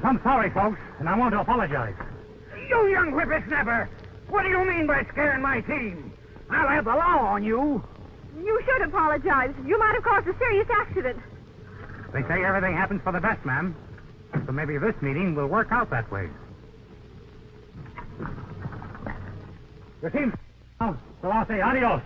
I'm sorry, folks, and I want to apologize. You young whippersnapper! What do you mean by scaring my team? I'll have the law on you. You should apologize. You might have caused a serious accident. They say everything happens for the best, ma'am. So maybe this meeting will work out that way. Your team, so I'll say adios.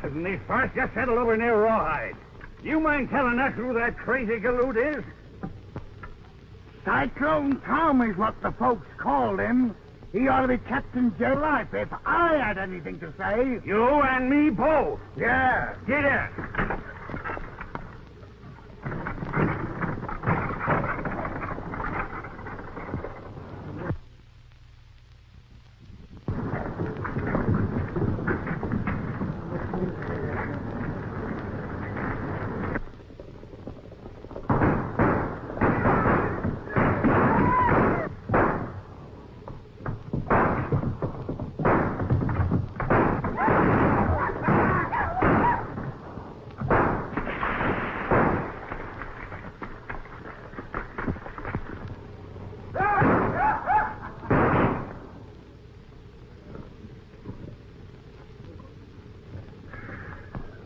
And these parts just settled over near Rawhide. You mind telling us who that crazy galoot is? Cyclone Tom is what the folks called him. He ought to be kept in jail life if I had anything to say. You and me both. Yeah. Get in.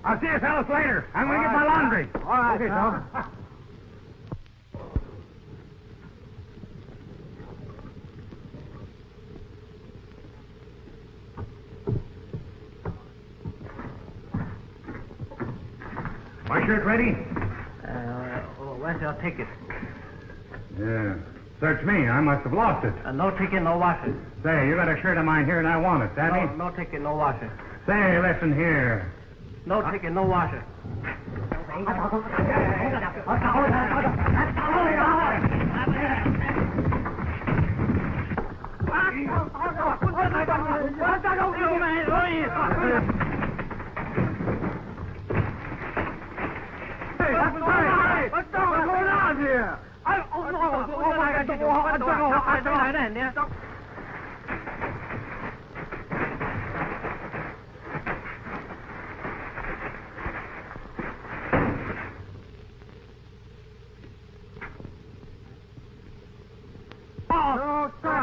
I'll see you fellas later. I'm going to get my laundry. All right, okay, Tom. My shirt ready? Where's your ticket? Yeah. Search me. I must have lost it. No ticket, no washer. Say, you got a shirt of mine here and I want it, Daddy? No ticket, no washer. Say, listen here. No ticket, no washer. What's going on here?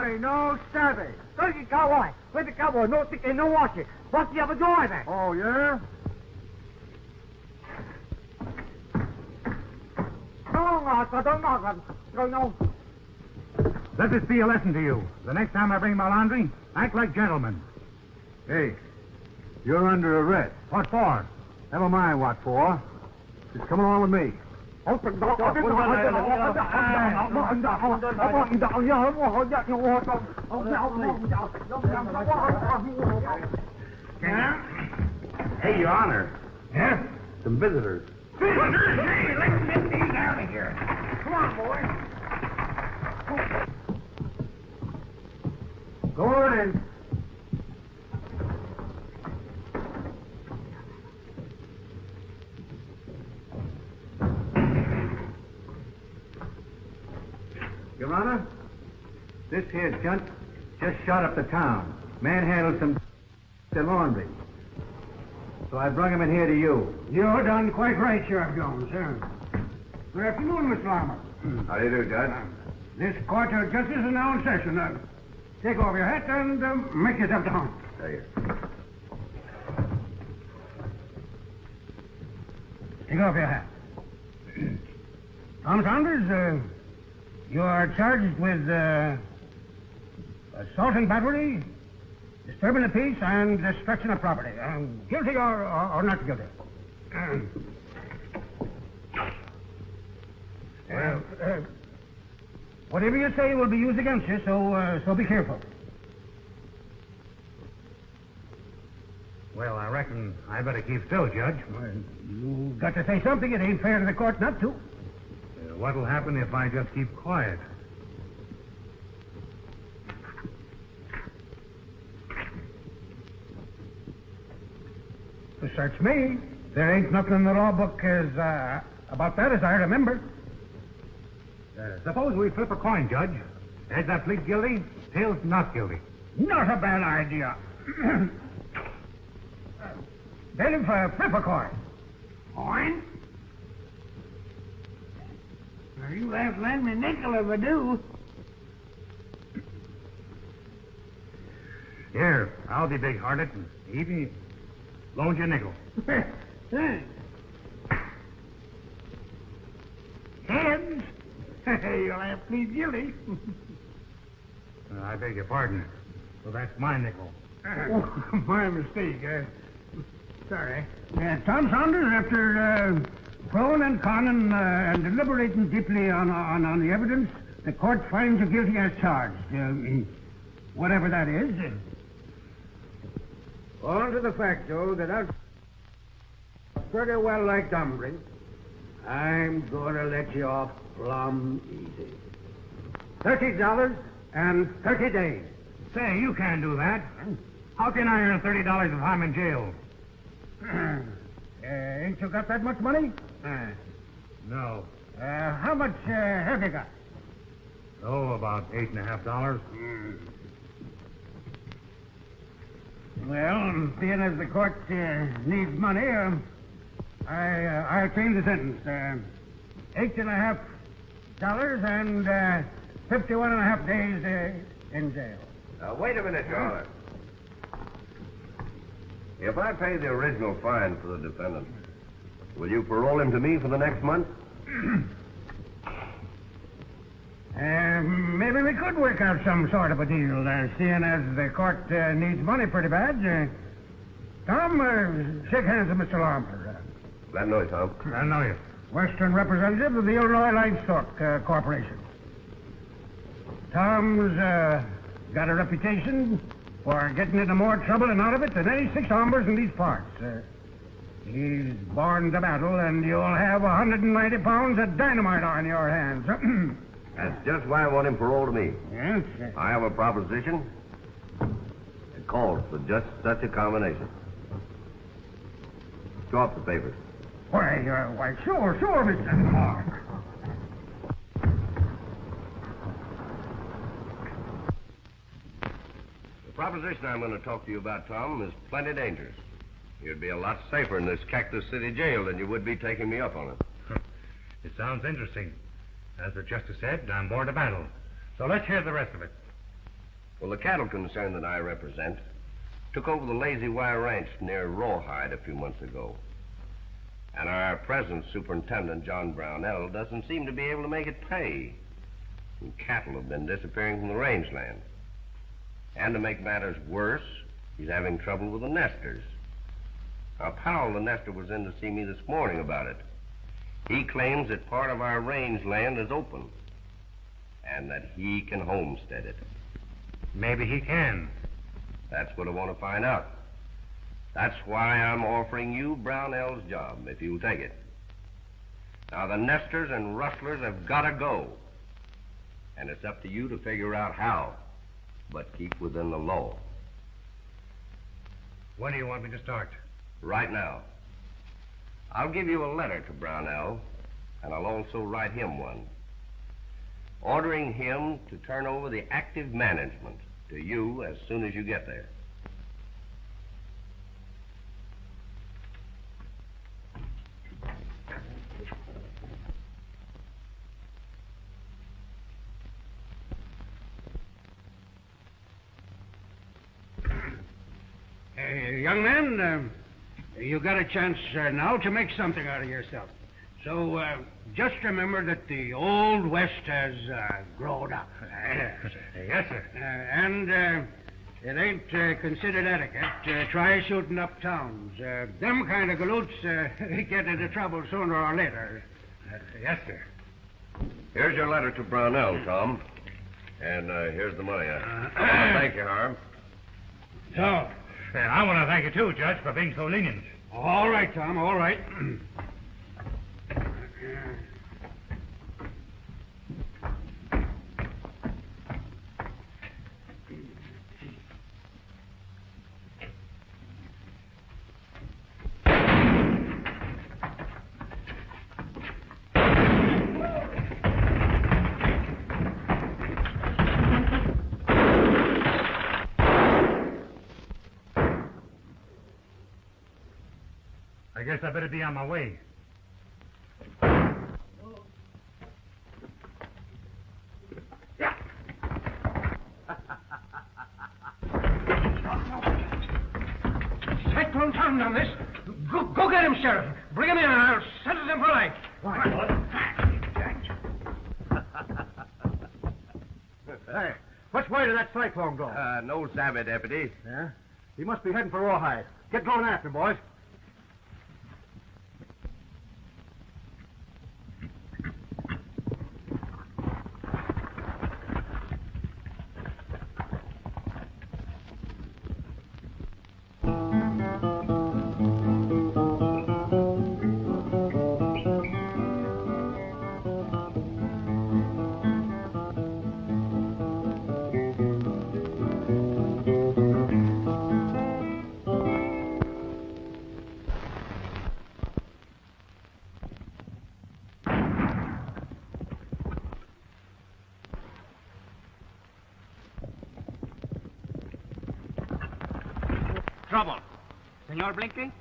Sorry, no savvy. Turkey cowboy. With the cowboy, no ticket, no wash it. What's the other door there? Oh, yeah? No. Let this be a lesson to you. The next time I bring my laundry, act like gentlemen. Hey, you're under arrest. What for? Never mind what for. Just come along with me. Hey, Your Honor. Yeah? Some visitors. Hey, let's get these out of here. Come on, boys. Go on in. Your Honor, this here junt just shot up the town. Manhandled some laundry. So I brought him in here to you. You're done quite right, Sheriff Jones, sir. Good afternoon, Mr. Larmer. How do you do, Judge? This court of justice is now in session. Take off your hat and make yourself to home. There you Take off your hat. Tom Saunders, you are charged with assault and battery, disturbing the peace, and destruction of property. Guilty or not guilty? Whatever you say will be used against you, so be careful. Well, I reckon I better keep still, Judge. You got to say something. It ain't fair to the court not to. What'll happen if I just keep quiet? To search me. There ain't nothing in the law book about that as I remember. Suppose we flip a coin, Judge. Heads I plead guilty, tails not guilty. Not a bad idea. Bailiff, flip a coin. Coin? Well, you have to lend me a nickel if I do. Here, I'll be big-hearted and even loan you a nickel. Heads? You'll have to plead guilty. I beg your pardon. So that's my nickel. My mistake. Sorry. Tom Saunders, after prone and conning and deliberating deeply on the evidence, the court finds you guilty as charged. Whatever that is. On to the fact, though, that I'm pretty well like hombre. I'm going to let you off plumb easy. $30 and 30 days. Say, you can't do that. How can I earn $30 if I'm in jail? Ain't you got that much money? No. How much have you got? Oh, about $8.50. Well, seeing as the court needs money, I'll change the sentence. $8.50 and 51.5 days in jail. Now, wait a minute, Your Honor. If I pay the original fine for the defendant, will you parole him to me for the next month? Maybe we could work out some sort of a deal, seeing as the court needs money pretty bad. Tom, shake hands with Mr. Larmer. Glad to know you, Tom. I know you. Western representative of the Illinois Livestock Corporation. Tom's got a reputation for getting into more trouble and out of it than any 6 hombres in these parts. He's born to battle, and you'll have 190 pounds of dynamite on your hands. That's just why I want him paroled to me. Yes? I have a proposition. It calls for just such a combination. Show up the papers. Why, sure, Mr. Clark. The proposition I'm going to talk to you about, Tom, is plenty dangerous. You'd be a lot safer in this Cactus City jail than you would be taking me up on it. It sounds interesting. As the justice said, I'm born to battle. So let's hear the rest of it. Well, the cattle concern that I represent took over the Lazy Wire Ranch near Rawhide a few months ago. And our present superintendent, John Brownell, doesn't seem to be able to make it pay. And cattle have been disappearing from the rangeland. And to make matters worse, he's having trouble with the nesters. Now, Powell, the nester, was in to see me this morning about it. He claims that part of our rangeland is open and that he can homestead it. Maybe he can. That's what I want to find out. That's why I'm offering you Brownell's job, if you'll take it. Now, the nesters and rustlers have got to go. And it's up to you to figure out how, but keep within the law. When do you want me to start? Right now. I'll give you a letter to Brownell, and I'll also write him one, ordering him to turn over the active management to you as soon as you get there. Young man, you got a chance now to make something out of yourself. So just remember that the Old West has grown up. Yes, sir. And it ain't considered etiquette. Try shooting up towns. Them kind of galoots get into trouble sooner or later. Yes, sir. Here's your letter to Brownell, Tom. And here's the money. Thank you, Harm. So, I want to thank you, too, Judge, for being so lenient. all right, Tom, all right. I guess I better be on my way. Cyclone sound on this. Go get him, Sheriff. Bring him in and I'll sentence him for life. Hey, which way did that cyclone go? No savvy, Deputy. Yeah? He must be heading for Rawhide. Get going after him, boys. Trouble. Senor Blinky?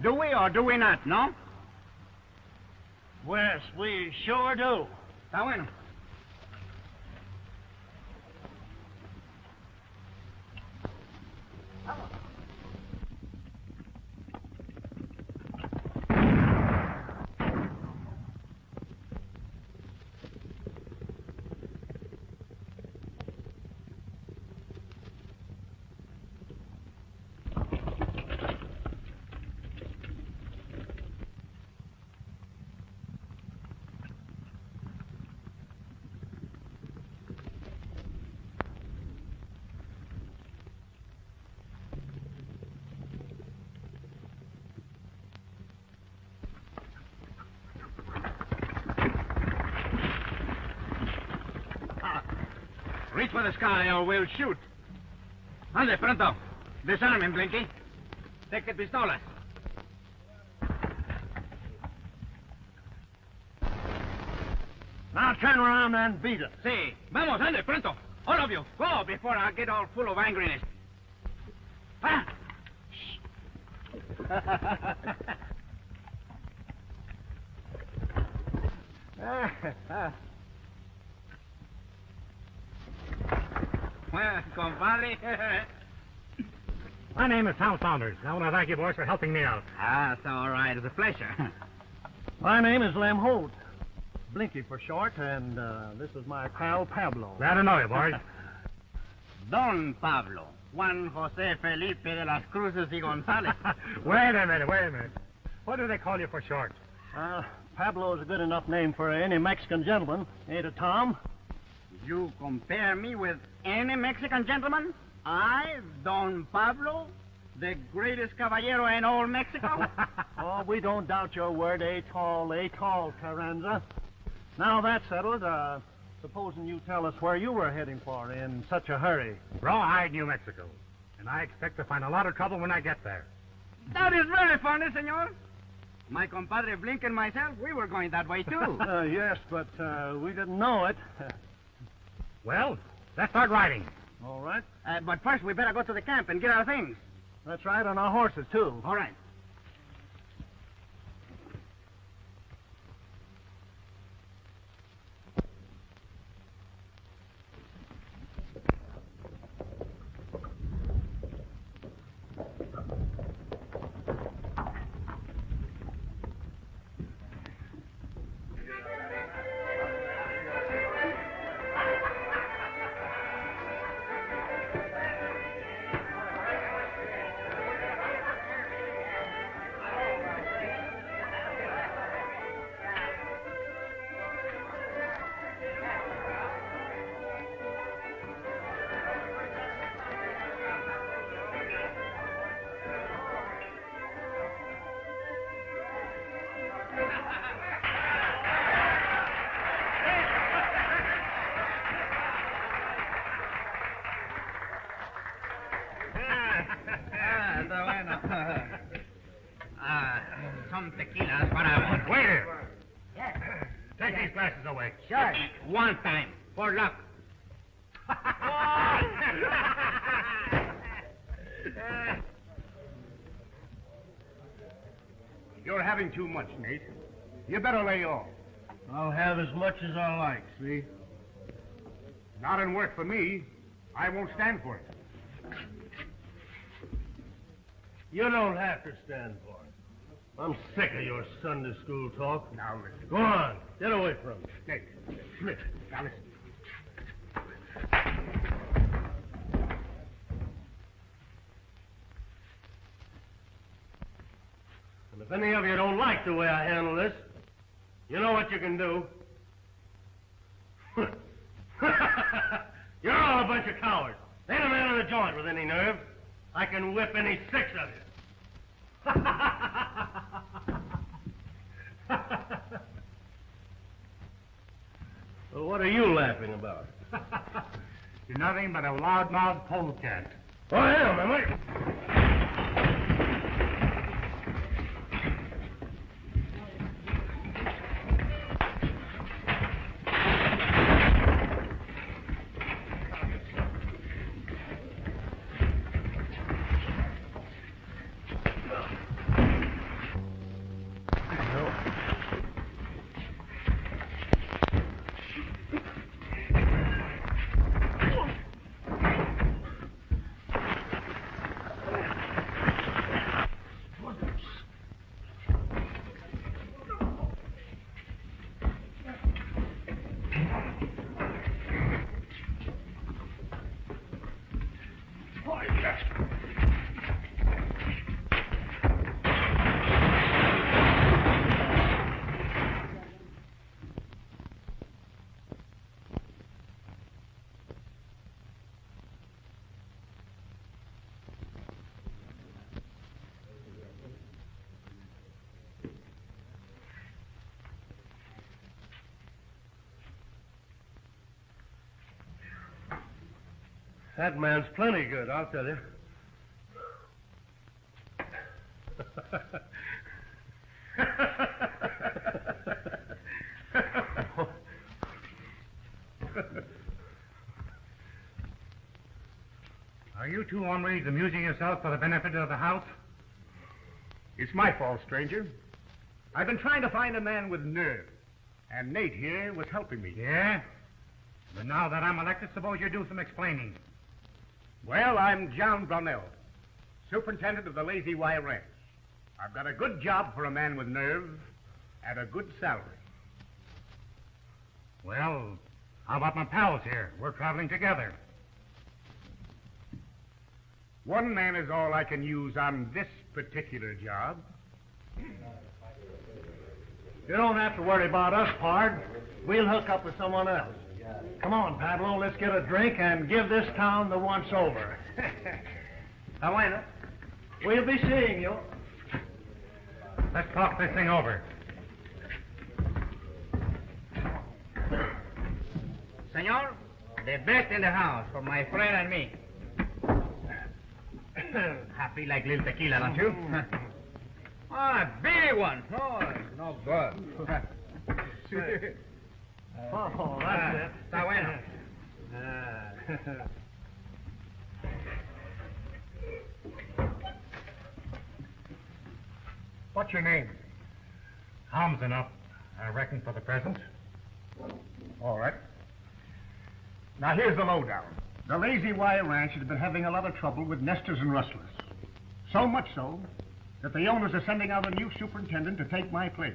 Do we or do we not, no? Yes, we sure do. Está bueno. Reach for the sky or we'll shoot. Ande, pronto. Disarm him, Blinky. Take the pistolas. Now turn around and beat it. Sí. Vamos, ande, pronto. All of you, go before I get all full of angriness. Ah! Well, compadre. My name is Tom Saunders. I want to thank you, boys, for helping me out. It's all right. It's a pleasure. My name is Lem Holt. Blinky for short, and this is my pal Pablo. Glad to know you, boys. Don Pablo. Juan Jose Felipe de las Cruces y González. Wait a minute. What do they call you for short? Pablo is a good enough name for any Mexican gentleman, ain't it, Tom? You compare me with any Mexican gentleman? I, Don Pablo, the greatest caballero in all Mexico? Oh, we don't doubt your word, a tall, Carranza. Now that's settled, supposing you tell us where you were heading for in such a hurry. Rawhide, New Mexico. And I expect to find a lot of trouble when I get there. That is very funny, senor. My compadre Blink and myself, we were going that way, too. Yes, but we didn't know it. Well, let's start riding. All right. But first, we better go to the camp and get our things. That's right, on our horses, too. All right. Some tequilas para... Waiter! Take these glasses away. Sure. One time, for luck. You're having too much, Nate. You better lay off. I'll have as much as I like, see? Not in work for me. I won't stand for it. You don't have to stand for it. I'm sick of your Sunday school talk. Now listen. Go on. Get away from me. Nate. Smith. Now listen. And if any of you don't like the way I handle this, you know what you can do. You're all a bunch of cowards. Ain't a man in the joint with any nerve. I can whip any six of you. Well, what are you laughing about? You're nothing but a loudmouth polecat. Oh, I am I? That man's plenty good, I'll tell you. Are you two hombres amusing yourself for the benefit of the house? It's my fault, stranger. I've been trying to find a man with nerve, and Nate here was helping me. Yeah? But now that I'm elected, suppose you do some explaining. Well, I'm John Brownell, superintendent of the Lazy Y Ranch. I've got a good job for a man with nerve and a good salary. Well, how about my pals here? We're traveling together. One man is all I can use on this particular job. You don't have to worry about us, Pard. We'll hook up with someone else. Come on, Pablo, let's get a drink and give this town the once-over. Bueno. We'll be seeing you. Let's talk this thing over. Senor, the best in the house for my friend and me. Happy like little tequila, don't you? Big one. Oh, it's no good. Oh, that's it. Está bueno. What's your name? Calm's enough, I reckon, for the present. All right. Now, here's the lowdown. The Lazy Y Ranch has been having a lot of trouble with nesters and rustlers. So much so that the owners are sending out a new superintendent to take my place.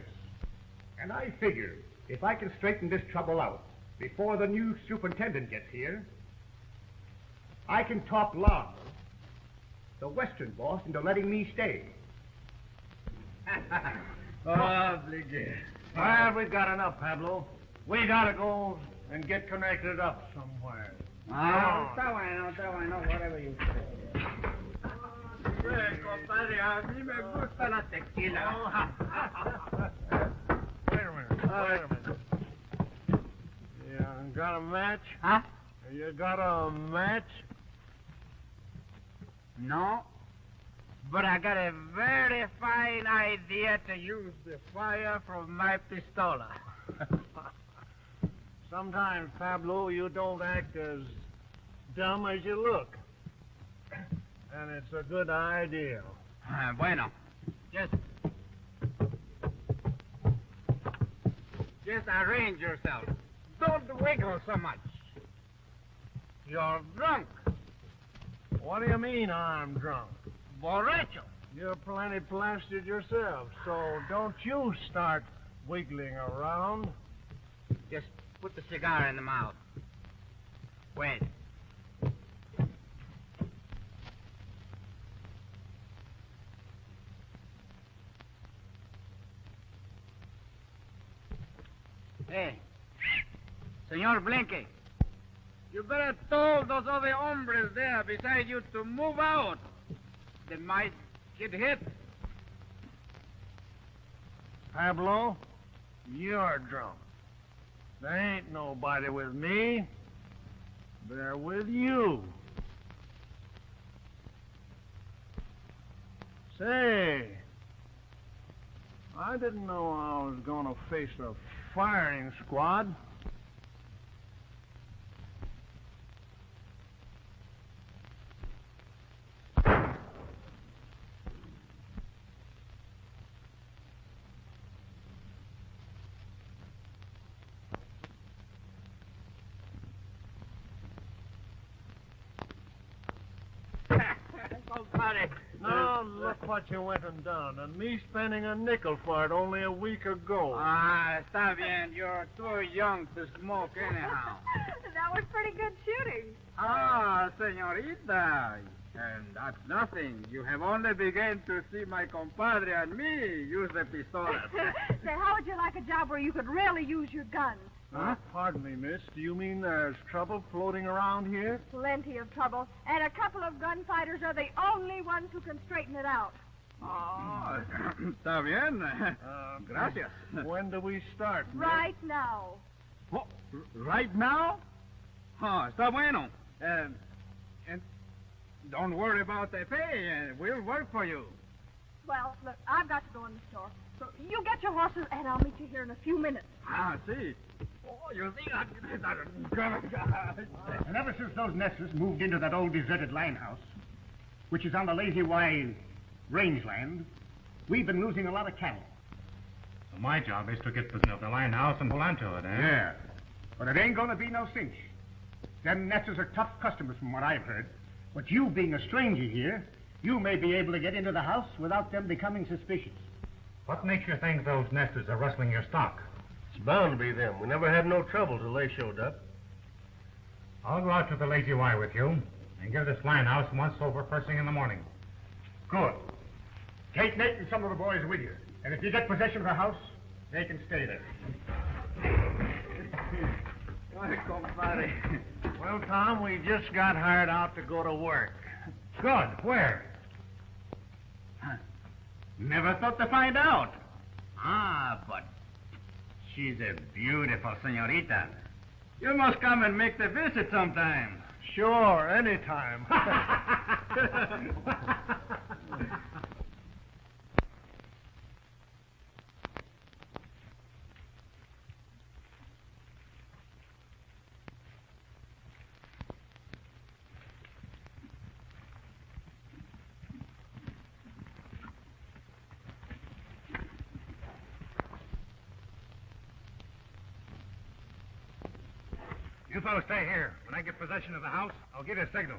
And I figure if I can straighten this trouble out before the new superintendent gets here, I can talk Lars, the western boss, into letting me stay. Obligé. Well, we've got enough, Pablo. We gotta go and get connected up somewhere. Está bueno, whatever you say. Compadre, a mí me gusta la tequila. Wait a minute. You got a match? Huh? You got a match? No. But I got a very fine idea to use the fire from my pistola. Sometimes, Pablo, you don't act as dumb as you look. And it's a good idea. Bueno. Just arrange yourself. Don't wiggle so much. You're drunk. What do you mean I'm drunk? Borracho. You're plenty plastered yourself, so don't you start wiggling around. Just put the cigar in the mouth. Wait. Hey, Senor Blinky, you better tell those other hombres there beside you to move out. They might get hit. Pablo, you're drunk. There ain't nobody with me. They're with you. Say, I didn't know I was gonna face a firing squad. Now look what you went and done, and me spending a nickel for it only a week ago. Está bien. You're too young to smoke anyhow. That was pretty good shooting. Señorita. And that's nothing. You have only begun to see my compadre and me use the pistola. Say, how would you like a job where you could really use your gun? Huh? Pardon me, miss. Do you mean there's trouble floating around here? Plenty of trouble. And a couple of gunfighters are the only ones who can straighten it out. Está bien. Gracias. When do we start, miss? Right now. Oh, right now? Está bueno. And don't worry about the pay. We'll work for you. Well, look, I've got to go in the store. So you get your horses, and I'll meet you here in a few minutes. See. Oh, you see? And ever since those nesters moved into that old deserted line house, which is on the Lazy Y rangeland, we've been losing a lot of cattle. So my job is to get the line house and hold on to it, eh? Yeah. But it ain't going to be no cinch. Them nesters are tough customers from what I've heard. But you being a stranger here, you may be able to get into the house without them becoming suspicious. What makes you think those nesters are rustling your stock? It's bound to be them. We never had no trouble till they showed up. I'll go out to the Lazy Y with you and give this line house once over first thing in the morning. Good. Take Nate and some of the boys with you. And if you get possession of the house, they can stay there. Compadre. Well, Tom, we just got hired out to go to work. Good. Where? Never thought to find out. Ah, but she's a beautiful senorita. You must come and make the visit sometime. Sure, anytime. You fellows stay here. When I get possession of the house, I'll give you a signal.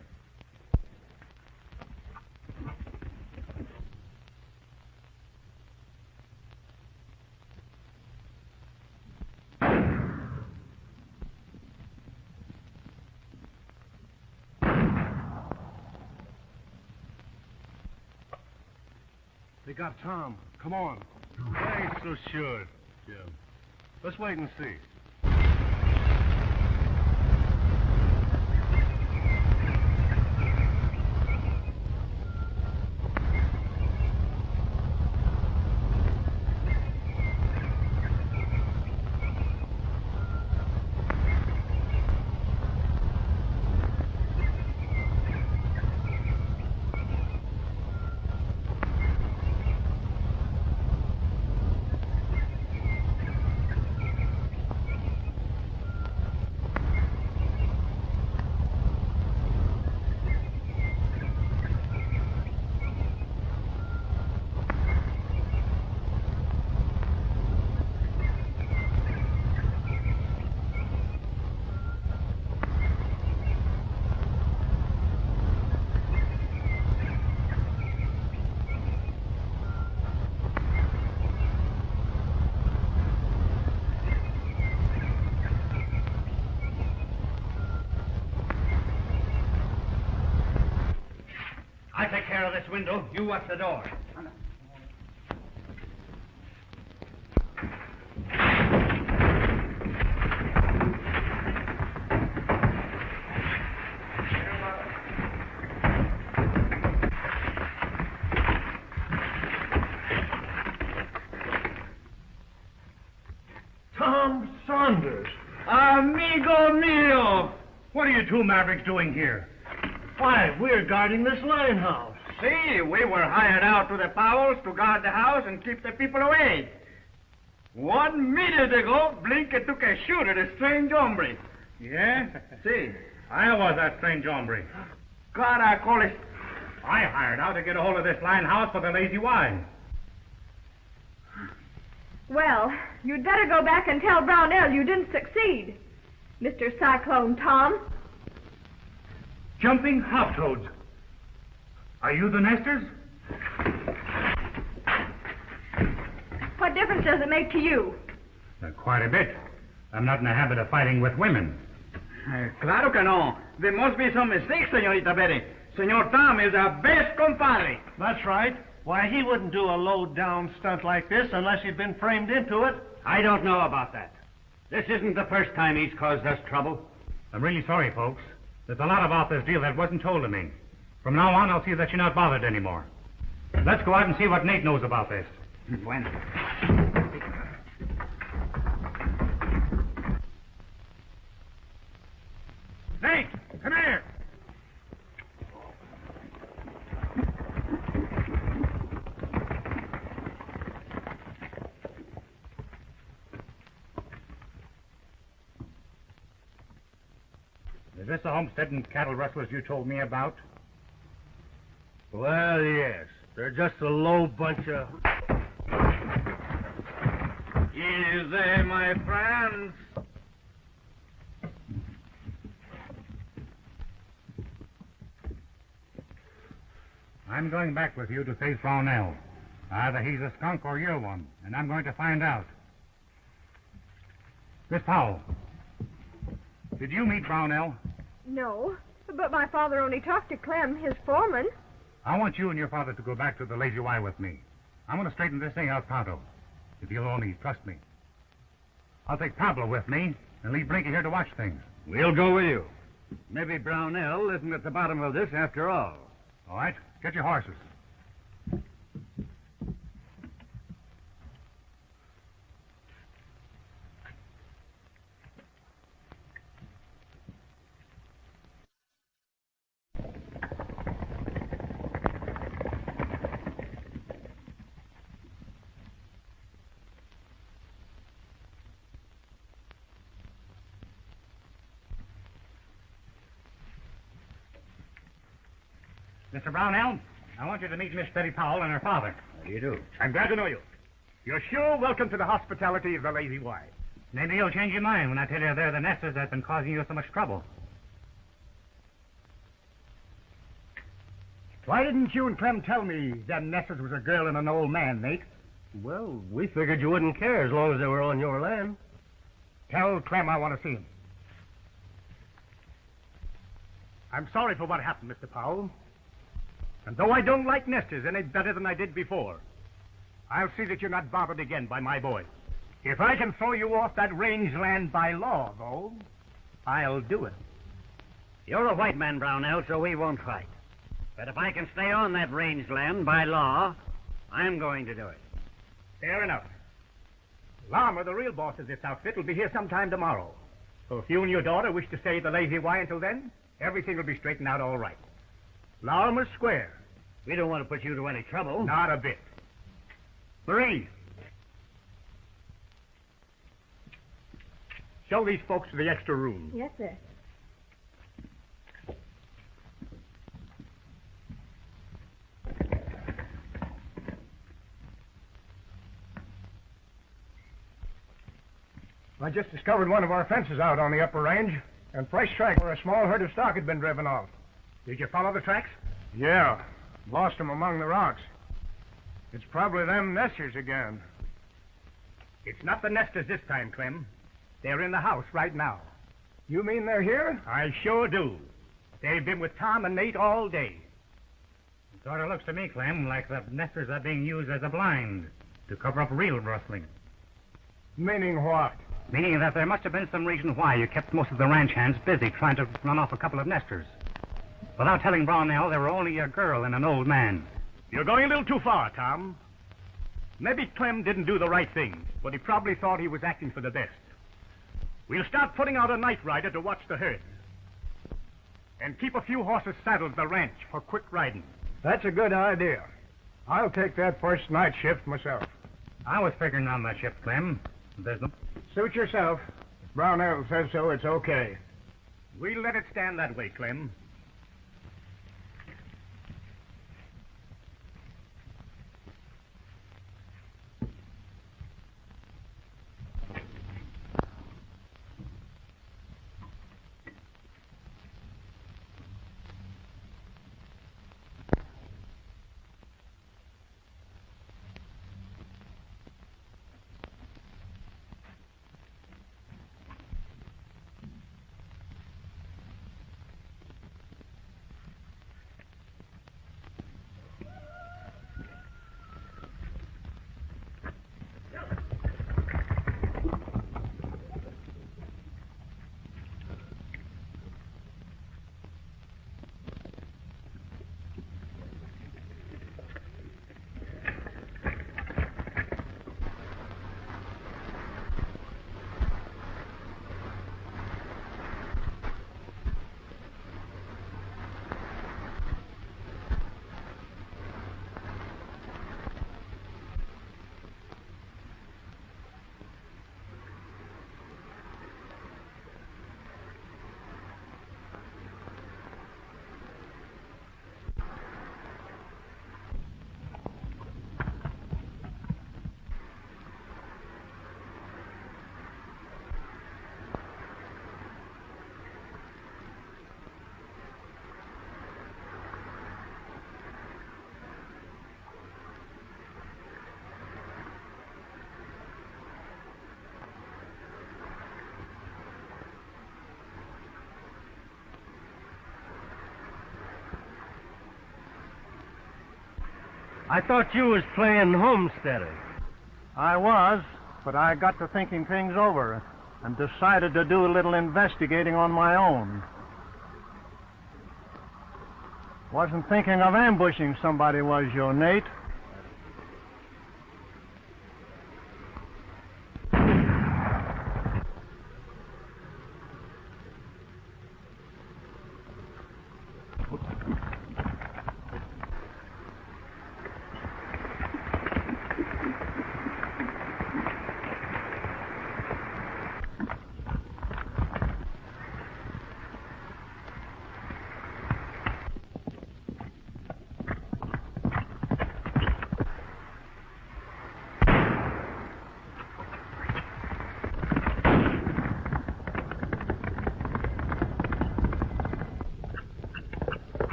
They got Tom. Come on. I ain't so sure, Jim. Let's wait and see. Take care of this window. You watch the door. Tom Saunders. Amigo mio. What are you two mavericks doing here? Why, we're guarding this line house. See, we were hired out to the Powells to guard the house and keep the people away. 1 minute ago, Blinker took a shoot at a strange hombre. Yeah? See, I was that strange hombre. God, I call it. I hired out to get a hold of this line house for the Lazy Y. Well, you'd better go back and tell Brownell you didn't succeed, Mr. Cyclone Tom. Jumping hop-toads. Are you the nesters? What difference does it make to you? Quite a bit. I'm not in the habit of fighting with women. Claro que no. There must be some mistake, Senorita Betty. Senor Tom is our best compadre. That's right. Why, he wouldn't do a low-down stunt like this unless he'd been framed into it. I don't know about that. This isn't the first time he's caused us trouble. I'm really sorry, folks. There's a lot about this deal that wasn't told to me. From now on, I'll see that you're not bothered anymore. Let's go out and see what Nate knows about this. Bueno. Nate, come here. Is this the homestead and cattle rustlers you told me about? Well, yes. They're just a low bunch of... Easy, my friends. I'm going back with you to face Brownell. Either he's a skunk or you're one, and I'm going to find out. Miss Powell, did you meet Brownell? No, but my father only talked to Clem, his foreman. I want you and your father to go back to the Lazy Y with me. I'm going to straighten this thing out pronto, if you'll only trust me. I'll take Pablo with me and leave Blinky here to watch things. We'll go with you. Maybe Brownell isn't at the bottom of this after all. All right, get your horses. Mr. Brownell, I want you to meet Miss Betty Powell and her father. How do you do? I'm glad to know you. You're sure welcome to the hospitality of the Lazy Y. Maybe you'll change your mind when I tell you they're the nesters that's been causing you so much trouble. Why didn't you and Clem tell me them nesters was a girl and an old man, Nate? Well, we figured you wouldn't care as long as they were on your land. Tell Clem I want to see him. I'm sorry for what happened, Mr. Powell. And though I don't like nesters any better than I did before, I'll see that you're not bothered again by my boys. If I can throw you off that range land by law, though, I'll do it. You're a white man, Brownell, so we won't fight. But if I can stay on that range land by law, I'm going to do it. Fair enough. Larmer, the real boss of this outfit, will be here sometime tomorrow. So if you and your daughter wish to stay at the Lazy Y until then, everything will be straightened out all right. Larmer's square. We don't want to put you to any trouble. Not a bit. Marie, show these folks to the extra room. Yes, sir. I just discovered one of our fences out on the upper range, and fresh track where a small herd of stock had been driven off. Did you follow the tracks? Yeah. Lost them among the rocks. It's probably them nesters again. It's not the nesters this time, Clem. They're in the house right now. You mean they're here? I sure do. They've been with Tom and Nate all day. It sort of looks to me, Clem, like the nesters are being used as a blind to cover up real rustling. Meaning what? Meaning that there must have been some reason why you kept most of the ranch hands busy trying to run off a couple of nesters. Without telling Brownell there were only a girl and an old man. You're going a little too far, Tom. Maybe Clem didn't do the right thing, but he probably thought he was acting for the best. We'll start putting out a night rider to watch the herd. And keep a few horses saddled at the ranch for quick riding. That's a good idea. I'll take that first night shift myself. I was figuring on that shift, Clem. There's no... Suit yourself. If Brownell says so, it's okay. We'll let it stand that way, Clem. I thought you was playing homesteader. I was, but I got to thinking things over and decided to do a little investigating on my own. Wasn't thinking of ambushing somebody, was you, Nate?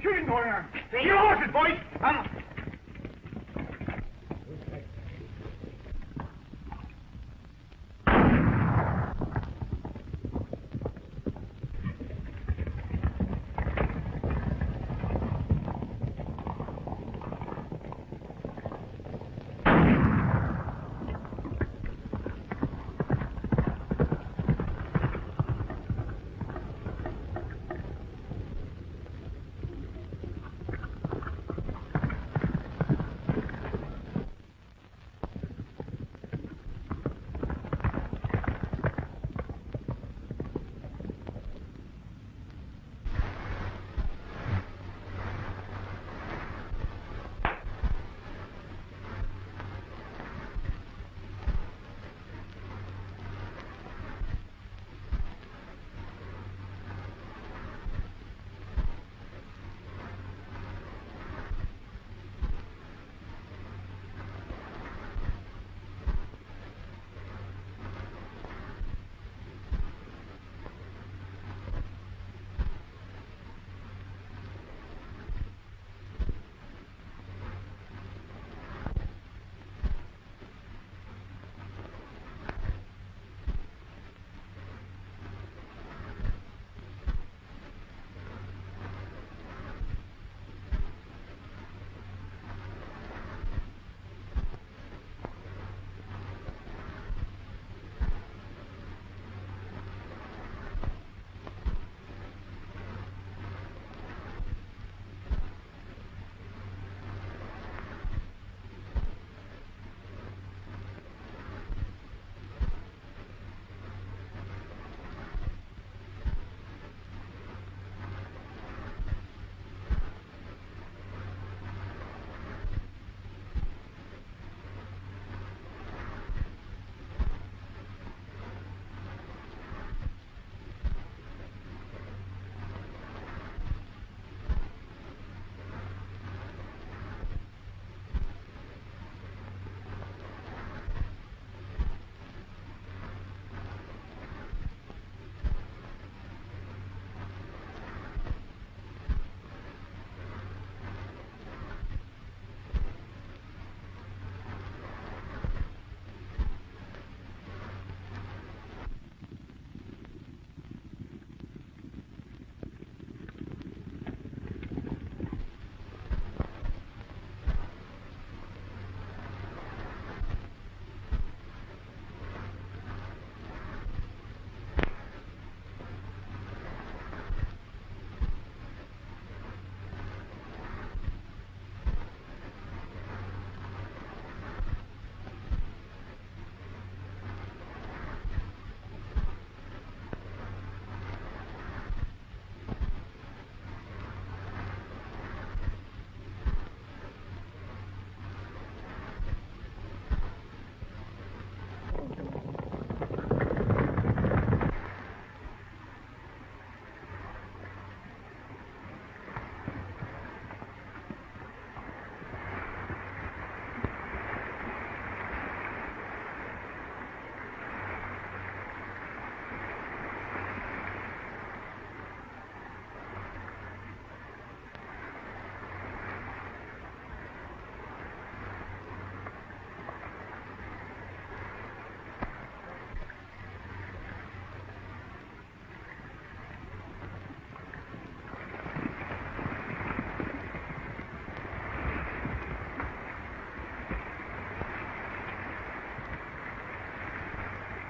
Shooting going on. Get your horses, boys. Come.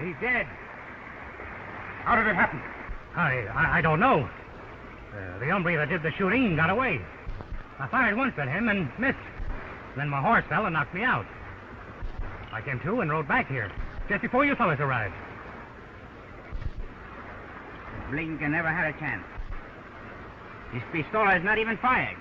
He's dead. How did it happen? I don't know. The hombre that did the shooting got away. I fired once at him and missed. Then my horse fell and knocked me out. I came to and rode back here, just before you fellas arrived. Blinken never had a chance. His pistola is not even fired.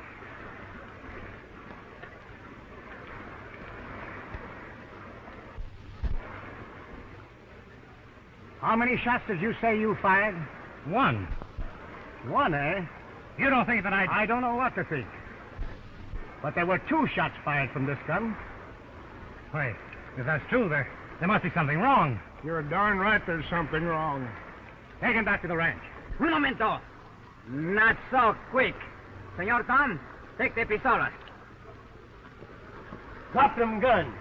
How many shots did you say you fired? One. One, eh? You don't think that I don't know what to think. But there were 2 shots fired from this gun. Wait, if that's true, there must be something wrong. You're darn right there's something wrong. Take him back to the ranch. Un momento. Not so quick. Senor Tom, take the pistolas. Drop them guns.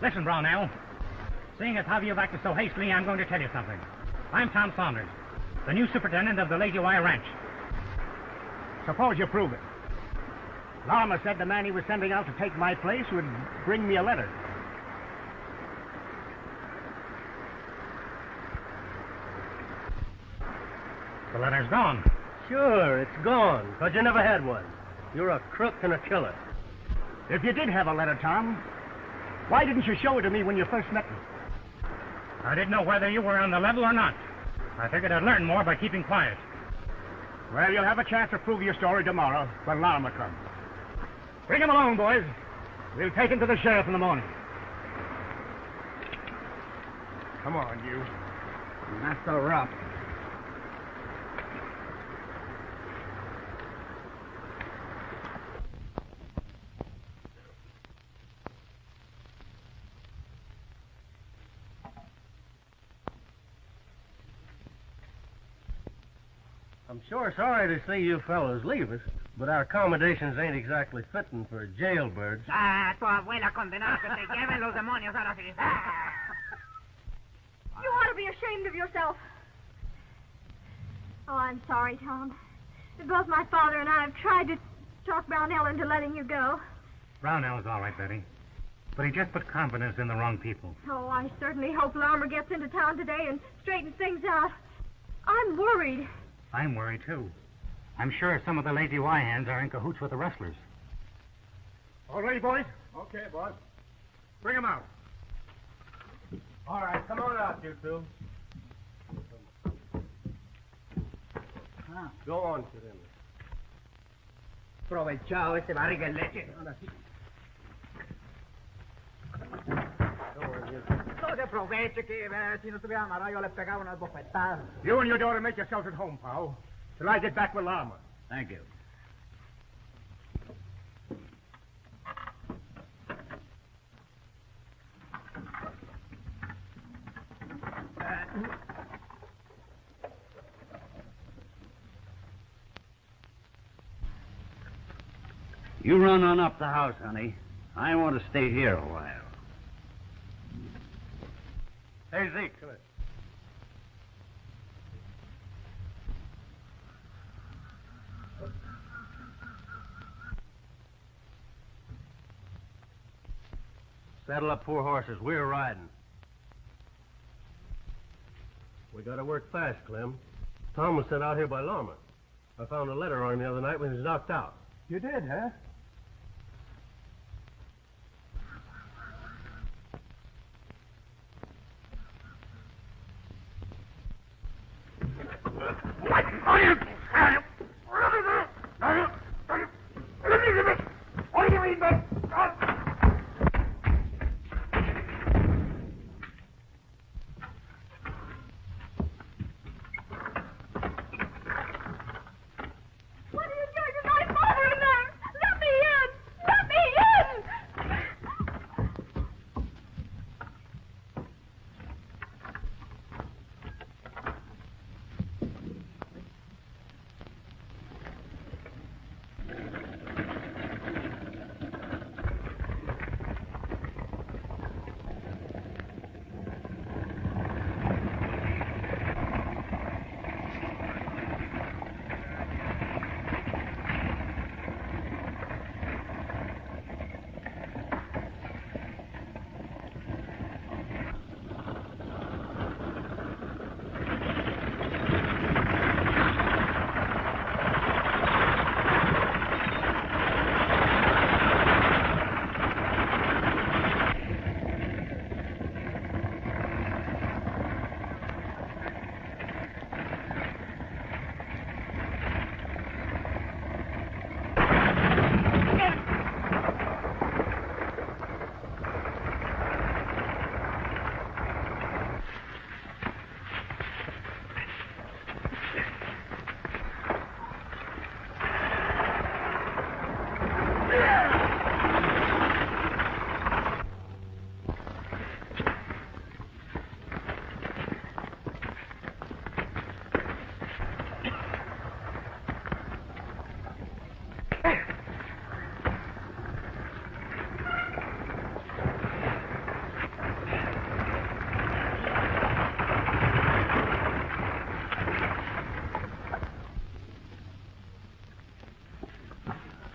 Listen, Brownell. Seeing as how you've acted so hastily, I'm going to tell you something. I'm Tom Saunders, the new superintendent of the Lazy Wire Ranch. Suppose you prove it. Larimer said the man he was sending out to take my place would bring me a letter. The letter's gone. Sure, it's gone, because you never had one. You're a crook and a killer. If you did have a letter, Tom, why didn't you show it to me when you first met me? I didn't know whether you were on the level or not. I figured I'd learn more by keeping quiet. Well, you'll have a chance to prove your story tomorrow when Larimer comes. Bring him along, boys. We'll take him to the sheriff in the morning. Come on, you. Not so rough. I'm sure sorry to see you fellows leave us, but our accommodations ain't exactly fitting for jailbirds. Tu abuela condenada que te lleven los demonios ahora sí. You ought to be ashamed of yourself. Oh, I'm sorry, Tom. Both my father and I have tried to talk Brownell into letting you go. Brownell's all right, Betty. But he just put confidence in the wrong people. Oh, I certainly hope Larimer gets into town today and straightens things out. I'm worried. I'm worried, too. I'm sure some of the Lazy Y hands are in cahoots with the rustlers. All ready, boys? Okay, boss. Bring him out. All right, come on out, you two. Go on, sit in. Provechado ese barriga de leche. No se aproveche que si no estuviera amarrado yo le pegaba unas bofetadas. You and your daughter make yourselves at home, pal, till I get back with Larimer. Thank you. You run on up the house, honey. I want to stay here a while. Hey, Zeke, come here. Saddle up 4 horses. We're riding. We gotta work fast, Clem. Tom was sent out here by Larimer. I found a letter on him the other night when he was knocked out. You did, huh? What are you doing to my father in there? Let me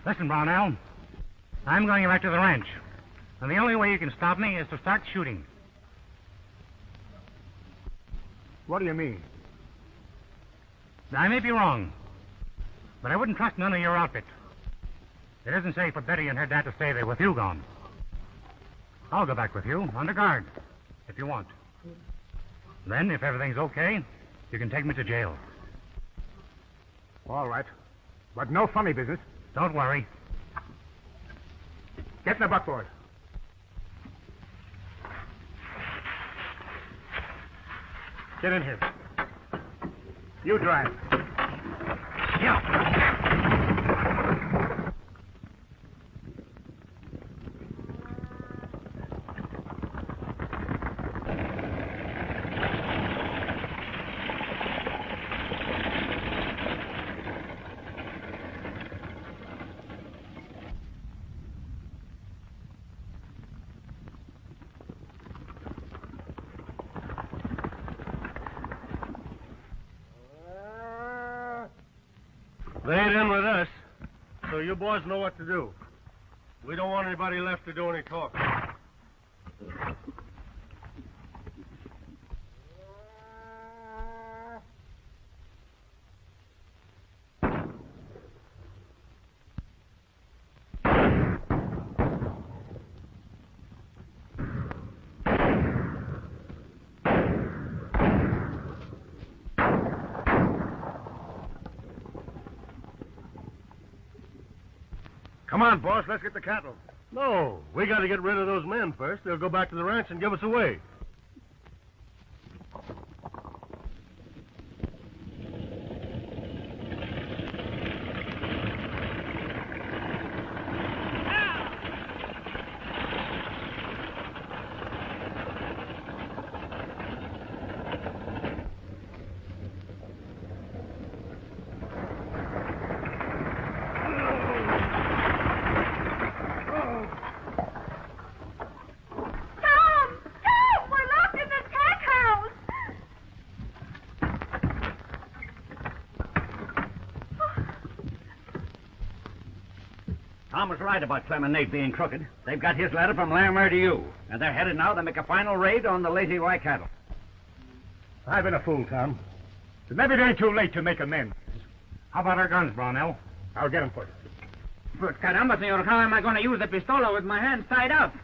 Listen, Brownell. I'm going back to the ranch. And the only way you can stop me is to start shooting. What do you mean? I may be wrong, but I wouldn't trust none of your outfit. It isn't safe for Betty and her dad to stay there with you gone. I'll go back with you, under guard, if you want. Then, if everything's okay, you can take me to jail. All right. But no funny business. Don't worry. Get in the buckboard. Get in here. You drive. Yeah. They ain't in with us, so you boys know what to do. We don't want anybody left to do any talking. Come on, boss. Let's get the cattle. No, we got to get rid of those men first. They'll go back to the ranch and give us away. Tom was right about Clem and Nate being crooked. They've got his letter from Larimer to you, and they're headed now to make a final raid on the Lazy Y cattle. I've been a fool, Tom. But maybe it ain't too late to make amends. How about our guns, Brownell? I'll get them for you. But caramba, senor, how am I going to use the pistola with my hands tied up?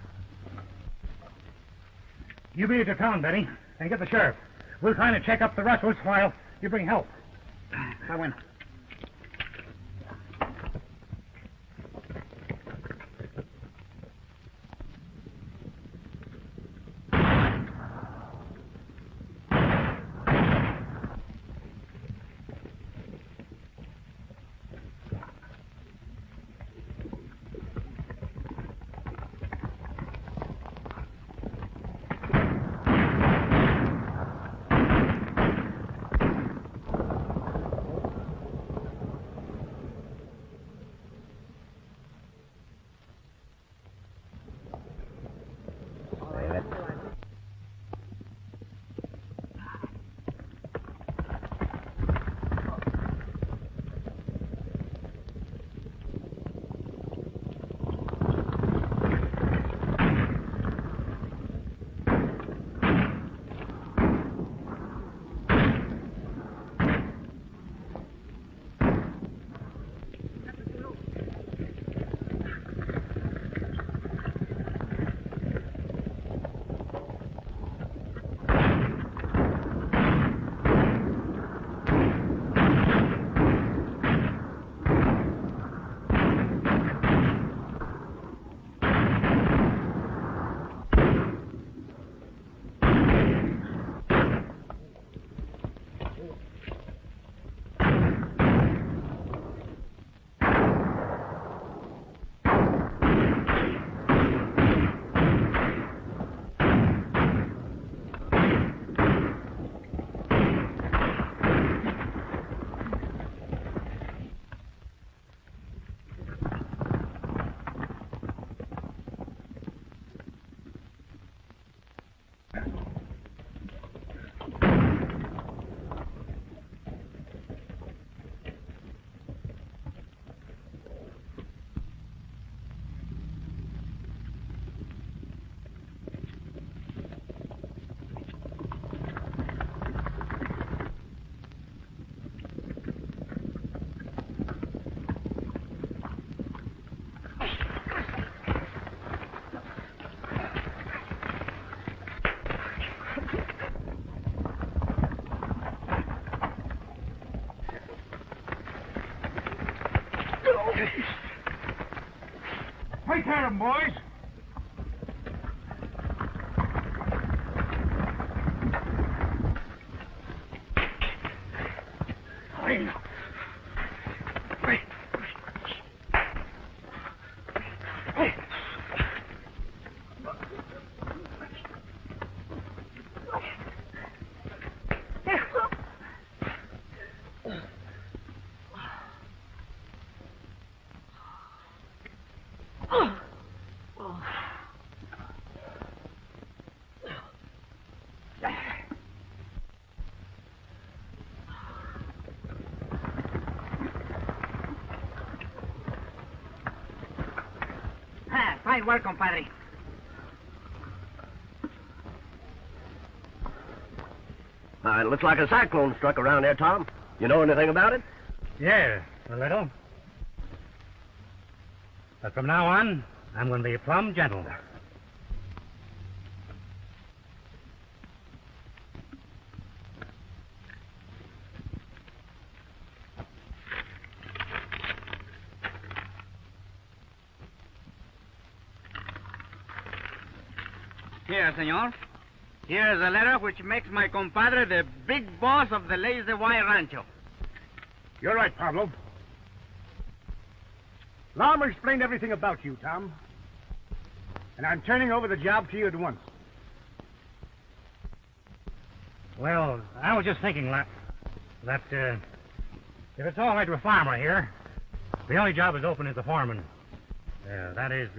You beat it to town, Betty, and get the sheriff. We'll try to check up the Russells while you bring help. I win. Right at 'em, boys. Fine work, compadre. It looks like a cyclone struck around there, Tom. You know anything about it? Yeah, a little. But from now on, I'm going to be plumb gentle. Here, senor. Here is a letter which makes my compadre the big boss of the Lazy Y Rancho. You're right, Pablo. Lama explained everything about you, Tom. And I'm turning over the job to you at once. Well, I was just thinking that if it's all right with a farmer here, the only job is open is the foreman. That is,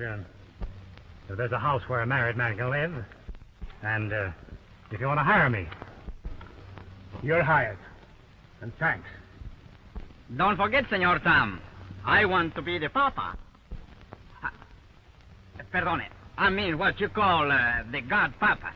if there's a house where a married man can live, and if you want to hire me. You're hired. And thanks. Don't forget, Senor Tom, I want to be the papa. Perdone. I mean what you call the god papa.